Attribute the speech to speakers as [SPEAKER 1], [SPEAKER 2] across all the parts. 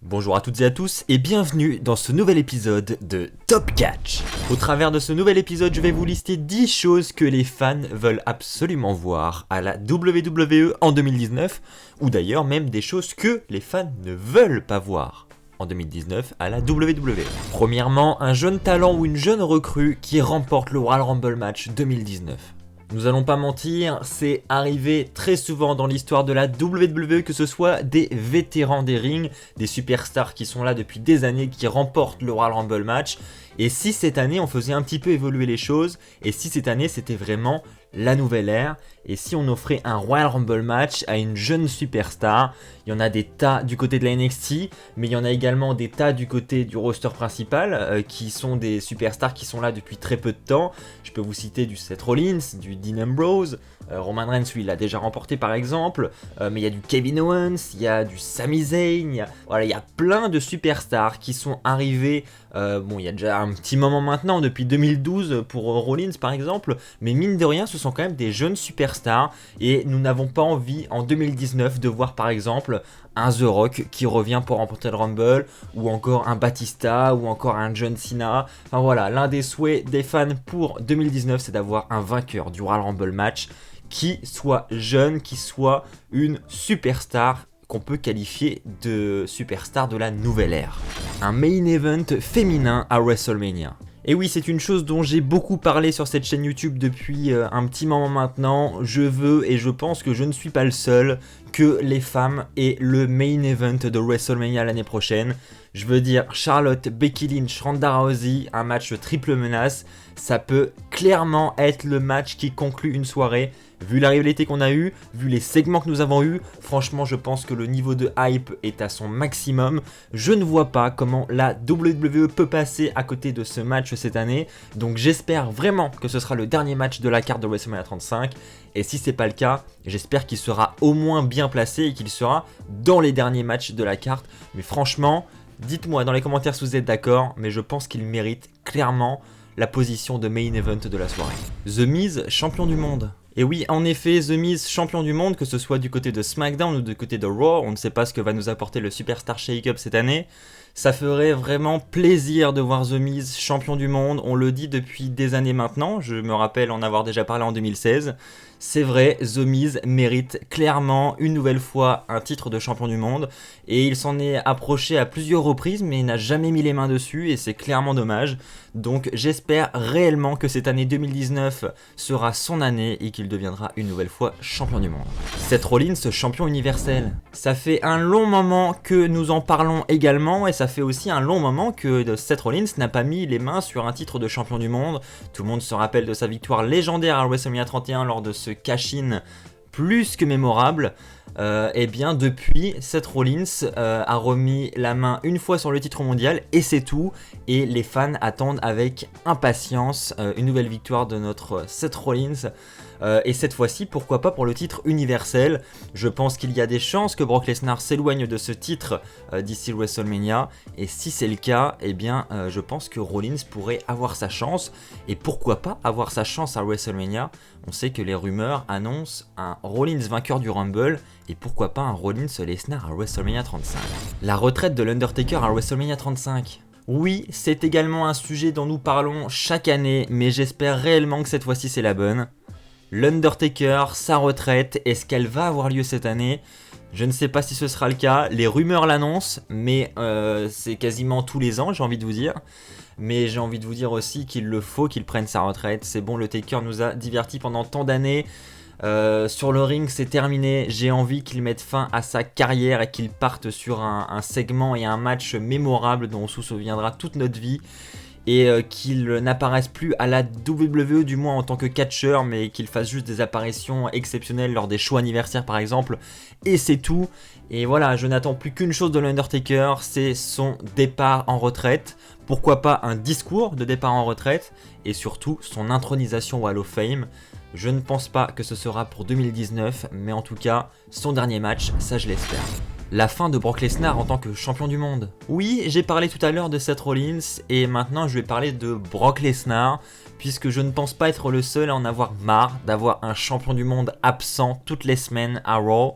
[SPEAKER 1] Bonjour à toutes et à tous et bienvenue dans ce nouvel épisode de Top Catch. Au travers de ce nouvel épisode, je vais vous lister 10 choses que les fans veulent absolument voir à la WWE en 2019, ou d'ailleurs même des choses que les fans ne veulent pas voir en 2019 à la WWE. Premièrement, un jeune talent ou une jeune recrue qui remporte le Royal Rumble match 2019. Nous allons pas mentir, c'est arrivé très souvent dans l'histoire de la WWE que ce soit des vétérans des rings, des superstars qui sont là depuis des années, qui remportent le Royal Rumble match. Et si cette année on faisait un petit peu évoluer les choses, et si cette année c'était vraiment la nouvelle ère, et si on offrait un Royal Rumble match à une jeune superstar. Il y en a des tas du côté de la NXT, mais il y en a également des tas du côté du roster principal, qui sont des superstars qui sont là depuis très peu de temps. Je peux vous citer du Seth Rollins, du Dean Ambrose, Roman Reigns, lui, il l'a déjà remporté par exemple, mais il y a du Kevin Owens, il y a du Sami Zayn, il y a plein de superstars qui sont arrivés, il y a déjà un petit moment maintenant, depuis 2012 pour Rollins par exemple, mais mine de rien, ce sont quand même des jeunes superstars, et nous n'avons pas envie en 2019 de voir par exemple un The Rock qui revient pour remporter le Rumble, ou encore un Batista, ou encore un John Cena. Enfin voilà, l'un des souhaits des fans pour 2019, c'est d'avoir un vainqueur du Royal Rumble match qui soit jeune, qui soit une superstar qu'on peut qualifier de superstar de la nouvelle ère. Un main event féminin à WrestleMania. Et oui, c'est une chose dont j'ai beaucoup parlé sur cette chaîne YouTube depuis un petit moment maintenant. Je veux, et je pense que je ne suis pas le seul, que les femmes aient le main event de WrestleMania l'année prochaine. Je veux dire Charlotte, Becky Lynch, Ronda Rousey, un match triple menace. Ça peut clairement être le match qui conclut une soirée. Vu la rivalité qu'on a eue, vu les segments que nous avons eus, franchement je pense que le niveau de hype est à son maximum. Je ne vois pas comment la WWE peut passer à côté de ce match cette année. Donc j'espère vraiment que ce sera le dernier match de la carte de WrestleMania 35. Et si c'est pas le cas, j'espère qu'il sera au moins bien placé et qu'il sera dans les derniers matchs de la carte. Mais franchement, dites-moi dans les commentaires si vous êtes d'accord, mais je pense qu'il mérite clairement la position de main event de la soirée. The Miz, champion du monde. Et oui, en effet, The Miz, champion du monde, que ce soit du côté de SmackDown ou du côté de Raw, on ne sait pas ce que va nous apporter le Superstar Shake-Up cette année. Ça ferait vraiment plaisir de voir The Miz, champion du monde, on le dit depuis des années maintenant, je me rappelle en avoir déjà parlé en 2016. C'est vrai, The Miz mérite clairement une nouvelle fois un titre de champion du monde, et il s'en est approché à plusieurs reprises, mais il n'a jamais mis les mains dessus, et c'est clairement dommage. Donc j'espère réellement que cette année 2019 sera son année, et qu'il deviendra une nouvelle fois champion du monde. Seth Rollins, champion universel. Ça fait un long moment que nous en parlons également, et ça fait aussi un long moment que Seth Rollins n'a pas mis les mains sur un titre de champion du monde. Tout le monde se rappelle de sa victoire légendaire à WrestleMania 31 lors de ce cash-in plus que mémorable. Et bien depuis, Seth Rollins a remis la main une fois sur le titre mondial et c'est tout. Et les fans attendent avec impatience une nouvelle victoire de notre Seth Rollins. Et cette fois-ci, pourquoi pas pour le titre universel. Je pense qu'il y a des chances que Brock Lesnar s'éloigne de ce titre d'ici WrestleMania. Et si c'est le cas, eh bien, je pense que Rollins pourrait avoir sa chance. Et pourquoi pas avoir sa chance à WrestleMania. On sait que les rumeurs annoncent un Rollins vainqueur du Rumble. Et pourquoi pas un Rollins-Lesnar à WrestleMania 35. La retraite de l'Undertaker à WrestleMania 35. Oui, c'est également un sujet dont nous parlons chaque année, mais j'espère réellement que cette fois-ci c'est la bonne. L'Undertaker, sa retraite, est-ce qu'elle va avoir lieu cette année ? Je ne sais pas si ce sera le cas, les rumeurs l'annoncent, mais c'est quasiment tous les ans, j'ai envie de vous dire. Mais j'ai envie de vous dire aussi qu'il le faut qu'il prenne sa retraite. C'est bon, le Taker nous a divertis pendant tant d'années. Sur le ring, c'est terminé. J'ai envie qu'il mette fin à sa carrière et qu'il parte sur un segment et un match mémorable dont on se souviendra toute notre vie. Et qu'il n'apparaisse plus à la WWE, du moins en tant que catcheur, mais qu'il fasse juste des apparitions exceptionnelles lors des shows anniversaires par exemple, et c'est tout. Et voilà, je n'attends plus qu'une chose de l'Undertaker, c'est son départ en retraite. Pourquoi pas un discours de départ en retraite, et surtout son intronisation au Hall of Fame. Je ne pense pas que ce sera pour 2019, mais en tout cas, son dernier match, ça je l'espère. La fin de Brock Lesnar en tant que champion du monde. Oui, j'ai parlé tout à l'heure de Seth Rollins et maintenant je vais parler de Brock Lesnar puisque je ne pense pas être le seul à en avoir marre d'avoir un champion du monde absent toutes les semaines à Raw.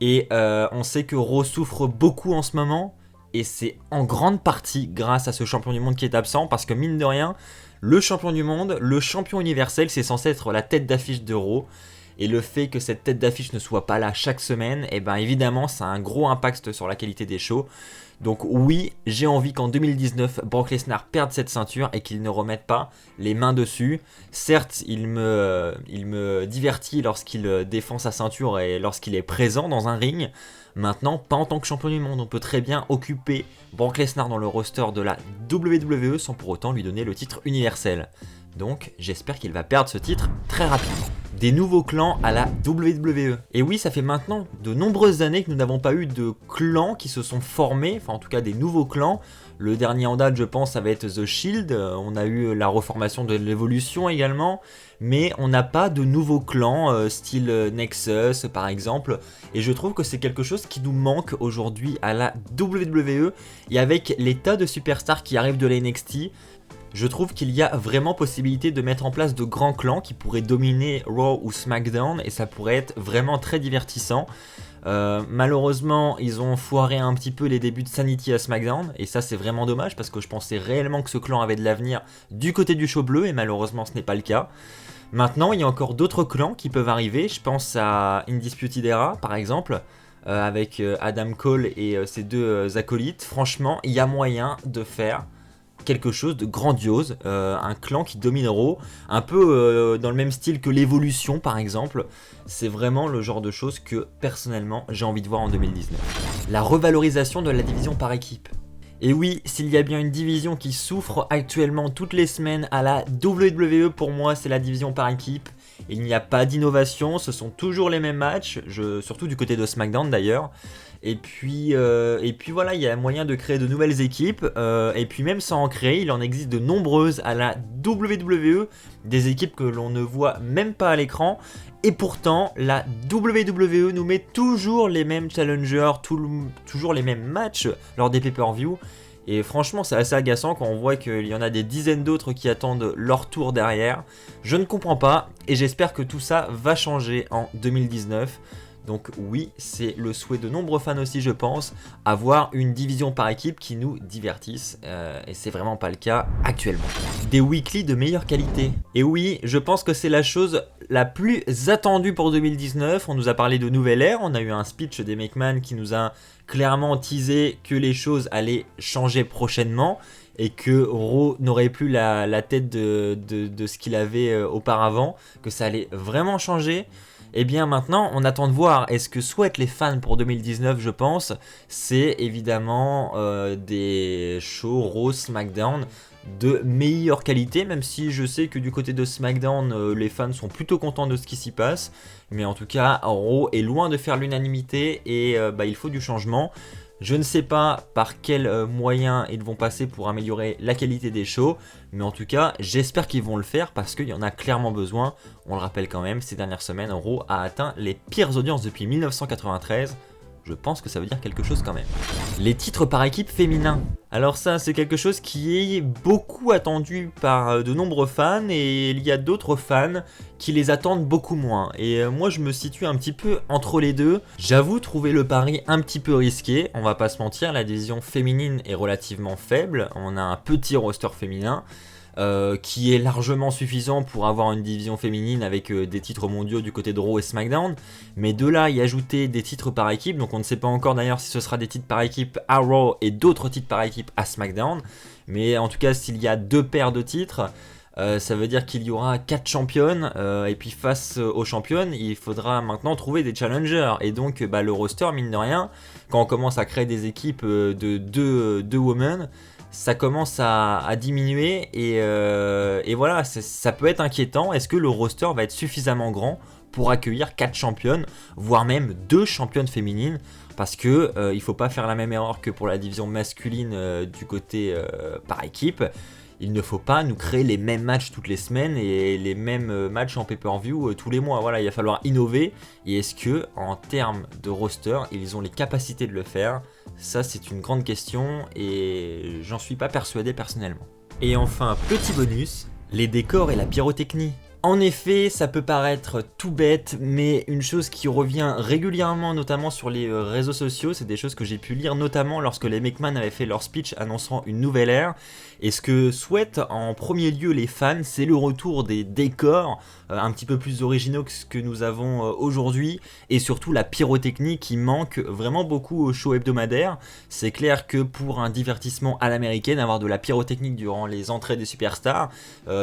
[SPEAKER 1] Et on sait que Raw souffre beaucoup en ce moment et c'est en grande partie grâce à ce champion du monde qui est absent, parce que mine de rien, le champion du monde, le champion universel, c'est censé être la tête d'affiche de Raw. Et le fait que cette tête d'affiche ne soit pas là chaque semaine, et ben évidemment ça a un gros impact sur la qualité des shows. Donc oui, j'ai envie qu'en 2019, Brock Lesnar perde cette ceinture et qu'il ne remette pas les mains dessus. Certes, il me divertit lorsqu'il défend sa ceinture et lorsqu'il est présent dans un ring. Maintenant, pas en tant que champion du monde. On peut très bien occuper Brock Lesnar dans le roster de la WWE sans pour autant lui donner le titre universel. Donc j'espère qu'il va perdre ce titre très rapidement. Des nouveaux clans à la WWE. Et oui, ça fait maintenant de nombreuses années que nous n'avons pas eu de clans qui se sont formés, enfin en tout cas des nouveaux clans. Le dernier en date, je pense, ça va être The Shield. On a eu la reformation de l'Evolution également, mais on n'a pas de nouveaux clans style Nexus par exemple. Et je trouve que c'est quelque chose qui nous manque aujourd'hui à la WWE. Et avec les tas de superstars qui arrivent de la NXT, je trouve qu'il y a vraiment possibilité de mettre en place de grands clans qui pourraient dominer Raw ou SmackDown et ça pourrait être vraiment très divertissant. Malheureusement, ils ont foiré un petit peu les débuts de Sanity à SmackDown et ça c'est vraiment dommage parce que je pensais réellement que ce clan avait de l'avenir du côté du show bleu et malheureusement ce n'est pas le cas. Maintenant, il y a encore d'autres clans qui peuvent arriver, je pense à Undisputed Era par exemple. Avec Adam Cole et ses deux acolytes, franchement, il y a moyen de faire quelque chose de grandiose, un clan qui domine Raw, un peu dans le même style que l'Evolution par exemple. C'est vraiment le genre de choses que personnellement j'ai envie de voir en 2019. La revalorisation de la division par équipe. Et oui, s'il y a bien une division qui souffre actuellement toutes les semaines à la WWE, pour moi c'est la division par équipe. Il n'y a pas d'innovation, ce sont toujours les mêmes matchs, surtout du côté de SmackDown d'ailleurs. Et puis voilà, il y a moyen de créer de nouvelles équipes. Et puis même sans en créer, il en existe de nombreuses à la WWE, des équipes que l'on ne voit même pas à l'écran. Et pourtant, la WWE nous met toujours les mêmes challengers, toujours les mêmes matchs lors des pay-per-view. Et franchement, c'est assez agaçant quand on voit qu'il y en a des dizaines d'autres qui attendent leur tour derrière. Je ne comprends pas et j'espère que tout ça va changer en 2019. Donc oui, c'est le souhait de nombreux fans aussi, je pense, avoir une division par équipe qui nous divertisse. Et c'est vraiment pas le cas actuellement. Des weekly de meilleure qualité. Et oui, je pense que c'est la chose la plus attendue pour 2019. On nous a parlé de nouvelle ère, on a eu un speech des McMahon qui nous a clairement teasé que les choses allaient changer prochainement et que Raw n'aurait plus la tête de ce qu'il avait auparavant, que ça allait vraiment changer. Et bien maintenant, on attend de voir. Et ce que souhaitent les fans pour 2019, je pense, c'est évidemment des shows Raw, SmackDown de meilleure qualité, même si je sais que du côté de SmackDown, les fans sont plutôt contents de ce qui s'y passe. Mais en tout cas, Raw est loin de faire l'unanimité et il faut du changement. Je ne sais pas par quels moyens ils vont passer pour améliorer la qualité des shows, mais en tout cas, j'espère qu'ils vont le faire parce qu'il y en a clairement besoin. On le rappelle quand même, ces dernières semaines, Raw a atteint les pires audiences depuis 1993. Je pense que ça veut dire quelque chose quand même. Les titres par équipe féminins. Alors ça, c'est quelque chose qui est beaucoup attendu par de nombreux fans et il y a d'autres fans qui les attendent beaucoup moins. Et moi, je me situe un petit peu entre les deux. J'avoue trouver le pari un petit peu risqué. On va pas se mentir, la division féminine est relativement faible. On a un petit roster féminin. Qui est largement suffisant pour avoir une division féminine avec des titres mondiaux du côté de Raw et SmackDown, mais de là y ajouter des titres par équipe, donc on ne sait pas encore d'ailleurs si ce sera des titres par équipe à Raw et d'autres titres par équipe à SmackDown, mais en tout cas s'il y a deux paires de titres, ça veut dire qu'il y aura 4 championnes, et puis face aux championnes, il faudra maintenant trouver des challengers, et donc le roster, mine de rien, quand on commence à créer des équipes de deux women, ça commence à diminuer et voilà, ça peut être inquiétant. Est-ce que le roster va être suffisamment grand pour accueillir 4 championnes, voire même 2 championnes féminines? Parce que il ne faut pas faire la même erreur que pour la division masculine du côté par équipe. Il ne faut pas nous créer les mêmes matchs toutes les semaines et les mêmes matchs en pay-per-view tous les mois. Voilà, il va falloir innover. Et est-ce que, en termes de roster, ils ont les capacités de le faire? Ça, c'est une grande question et j'en suis pas persuadé personnellement. Et enfin, petit bonus, les décors et la pyrotechnie. En effet, ça peut paraître tout bête, mais une chose qui revient régulièrement, notamment sur les réseaux sociaux, c'est des choses que j'ai pu lire, notamment lorsque les McMahon avaient fait leur speech annonçant une nouvelle ère. Et ce que souhaitent en premier lieu les fans, c'est le retour des décors, un petit peu plus originaux que ce que nous avons aujourd'hui, et surtout la pyrotechnie qui manque vraiment beaucoup au show hebdomadaire. C'est clair que pour un divertissement à l'américaine, avoir de la pyrotechnique durant les entrées des superstars,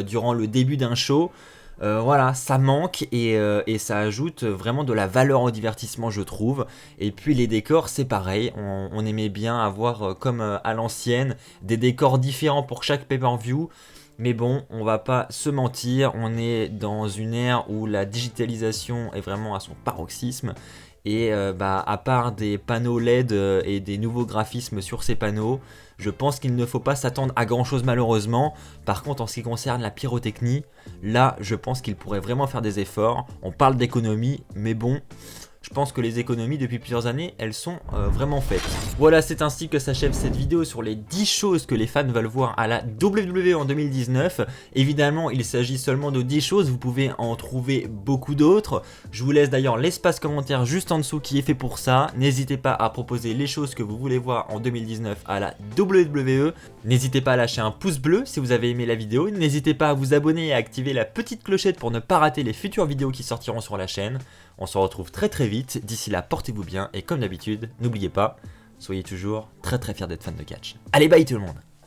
[SPEAKER 1] durant le début d'un show, voilà, ça manque et ça ajoute vraiment de la valeur au divertissement, je trouve. Et puis les décors, c'est pareil, on aimait bien avoir, comme à l'ancienne, des décors différents pour chaque pay-per-view. Mais bon, on va pas se mentir, on est dans une ère où la digitalisation est vraiment à son paroxysme. Et à part des panneaux LED et des nouveaux graphismes sur ces panneaux, je pense qu'il ne faut pas s'attendre à grand chose malheureusement. Par contre, en ce qui concerne la pyrotechnie, là je pense qu'il pourrait vraiment faire des efforts. On parle d'économie, mais bon, je pense que les économies depuis plusieurs années, elles sont vraiment faites. Voilà, c'est ainsi que s'achève cette vidéo sur les 10 choses que les fans veulent voir à la WWE en 2019. Évidemment, il s'agit seulement de 10 choses, vous pouvez en trouver beaucoup d'autres. Je vous laisse d'ailleurs l'espace commentaire juste en dessous qui est fait pour ça. N'hésitez pas à proposer les choses que vous voulez voir en 2019 à la WWE. N'hésitez pas à lâcher un pouce bleu si vous avez aimé la vidéo. N'hésitez pas à vous abonner et à activer la petite clochette pour ne pas rater les futures vidéos qui sortiront sur la chaîne. On se retrouve très vite, d'ici là portez-vous bien et comme d'habitude, n'oubliez pas, soyez toujours très fiers d'être fan de catch. Allez bye tout le monde!